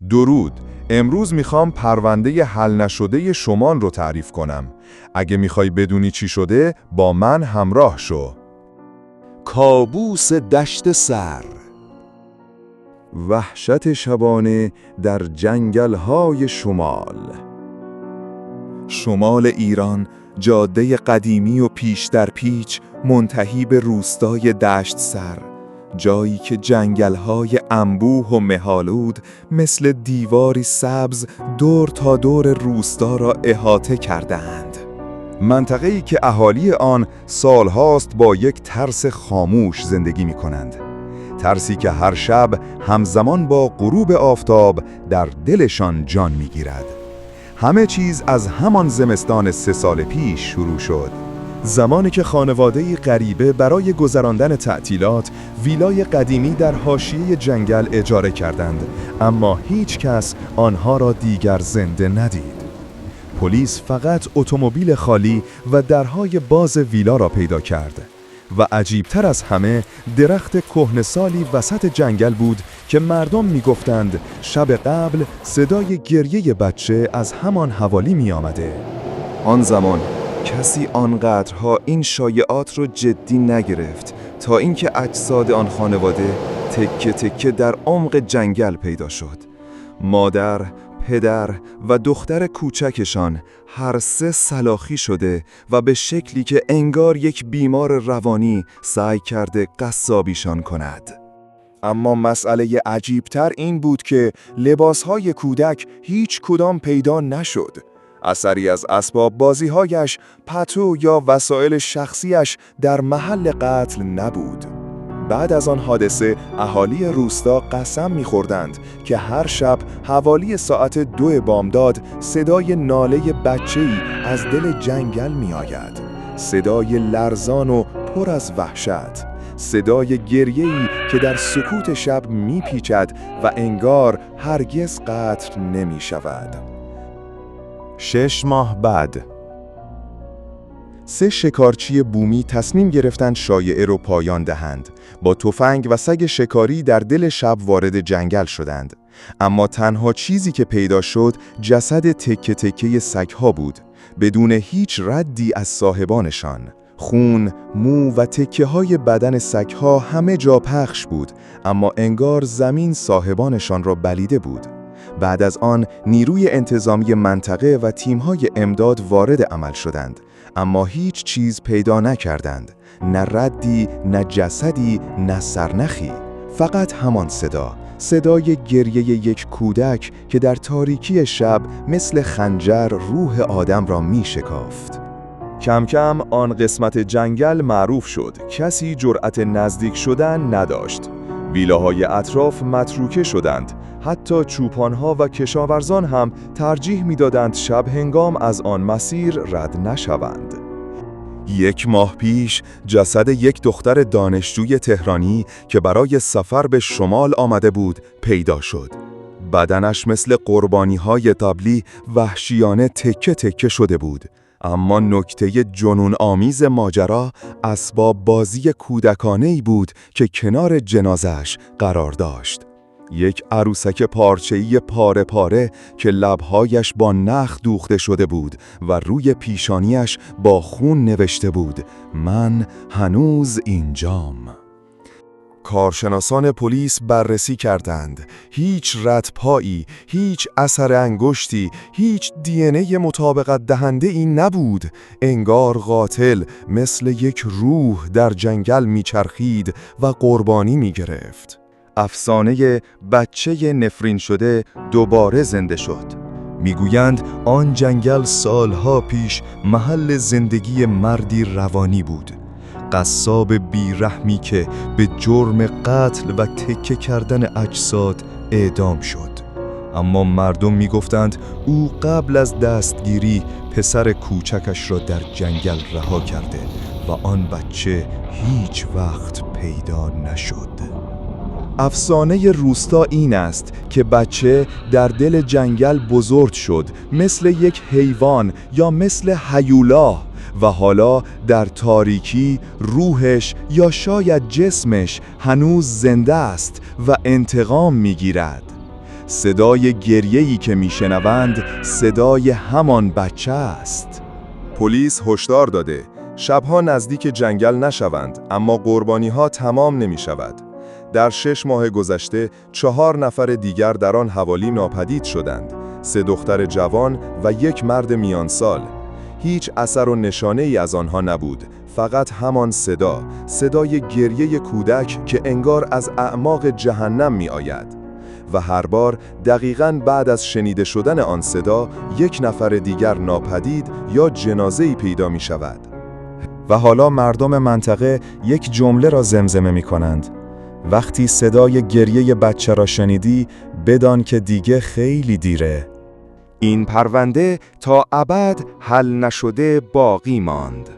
درود. امروز میخوام پرونده حل نشده شمال رو تعریف کنم. اگه میخوای بدونی چی شده، با من همراه شو. کابوس دشت سر. وحشت شبانه در جنگل‌های شمال. شمال ایران، جاده قدیمی و پیش در پیچ منتهی به روستای دشت سر، جایی که جنگل‌های انبوه و مه‌آلود مثل دیواری سبز دور تا دور روستا را احاطه کرده‌اند. منطقه‌ای که اهالی آن سالهاست با یک ترس خاموش زندگی می‌کنند. ترسی که هر شب همزمان با غروب آفتاب در دلشان جان می‌گیرد. همه چیز از همان زمستان 3 سال پیش شروع شد. زمانی که خانواده‌ای غریبه برای گذراندن تعطیلات ویلای قدیمی در حاشیه جنگل اجاره کردند، اما هیچ کس آنها را دیگر زنده ندید. پلیس فقط اتومبیل خالی و درهای باز ویلا را پیدا کرد و عجیبتر از همه درخت کهنسالی وسط جنگل بود که مردم میگفتند شب قبل صدای گریه بچه از همان حوالی می آمده. آن زمان کسی آنقدرها این شایعات رو جدی نگرفت تا اینکه اجساد آن خانواده تکه تکه در عمق جنگل پیدا شد. مادر، پدر و دختر کوچکشان هر سه سلاخی شده و به شکلی که انگار یک بیمار روانی سعی کرده قصابیشان کند. اما مسئله عجیبتر این بود که لباسهای کودک هیچ کدام پیدا نشد. اثری از اسباب بازیهایش، پتو یا وسایل شخصیش در محل قتل نبود. بعد از آن حادثه اهالی روستا قسم می‌خوردند که هر شب حوالی ساعت 2 بامداد صدای ناله بچه‌ای از دل جنگل می‌آید. صدای لرزان و پر از وحشت. صدای گریه‌ای که در سکوت شب می‌پیچد و انگار هرگز قطع نمی‌شود. 6 ماه بعد 3 شکارچی بومی تصمیم گرفتند شایعه رو پایان دهند. با تفنگ و سگ شکاری در دل شب وارد جنگل شدند. اما تنها چیزی که پیدا شد جسد تکه تکه سگ‌ها بود، بدون هیچ ردی از صاحبانشان. خون، مو و تکه‌های بدن سگ‌ها همه جا پخش بود، اما انگار زمین صاحبانشان را بلیده بود. بعد از آن نیروی انتظامی منطقه و تیم‌های امداد وارد عمل شدند، اما هیچ چیز پیدا نکردند. نه ردی، نه جسدی، نه سرنخی. فقط همان صدای گریه یک کودک که در تاریکی شب مثل خنجر روح آدم را می شکافت. کم کم آن قسمت جنگل معروف شد. کسی جرأت نزدیک شدن نداشت. ویلاهای اطراف متروکه شدند. حتی چوپانها و کشاورزان هم ترجیح می‌دادند شب هنگام از آن مسیر رد نشوند. 1 ماه پیش جسد یک دختر دانشجوی تهرانی که برای سفر به شمال آمده بود پیدا شد. بدنش مثل قربانی‌های طبلی وحشیانه تکه تکه شده بود. اما نکته جنون آمیز ماجرا اسباب بازی کودکانه‌ای بود که کنار جنازه‌اش قرار داشت. یک عروسک پارچه‌ای پاره پاره که لبهایش با نخ دوخته شده بود و روی پیشانیش با خون نوشته بود: من هنوز اینجام. کارشناسان پلیس بررسی کردند. هیچ ردپایی، هیچ اثر انگشتی، هیچ دی مطابقت دهنده ای نبود. انگار قاتل مثل یک روح در جنگل میچرخید و قربانی میگرفت. افسانه بچه نفرین شده دوباره زنده شد. میگویند آن جنگل سالها پیش محل زندگی مردی روانی بود. قصاب بیرحمی که به جرم قتل و تکه کردن اجساد اعدام شد. اما مردم میگفتند او قبل از دستگیری پسر کوچکش را در جنگل رها کرده و آن بچه هیچ وقت پیدا نشد. افسانه روستا این است که بچه در دل جنگل بزرگ شد، مثل یک حیوان یا مثل هیولا، و حالا در تاریکی روحش یا شاید جسمش هنوز زنده است و انتقام میگیرد. صدای گریه‌ای که میشنوند صدای همان بچه است. پلیس هشدار داده شبها نزدیک جنگل نشوند، اما قربانی‌ها تمام نمی‌شود. در 6 ماه گذشته 4 نفر دیگر در آن حوالی ناپدید شدند، 3 دختر جوان و 1 مرد میانسال. هیچ اثر و نشانه ای از آنها نبود، فقط همان صدای گریه کودک که انگار از اعماق جهنم می آید. و هر بار دقیقاً بعد از شنیده شدن آن صدا 1 نفر دیگر ناپدید یا جنازه‌ای پیدا می شود. و حالا مردم منطقه یک جمله را زمزمه می کنند: وقتی صدای گریه بچه را شنیدی، بدان که دیگه خیلی دیره. این پرونده تا ابد حل نشده باقی ماند.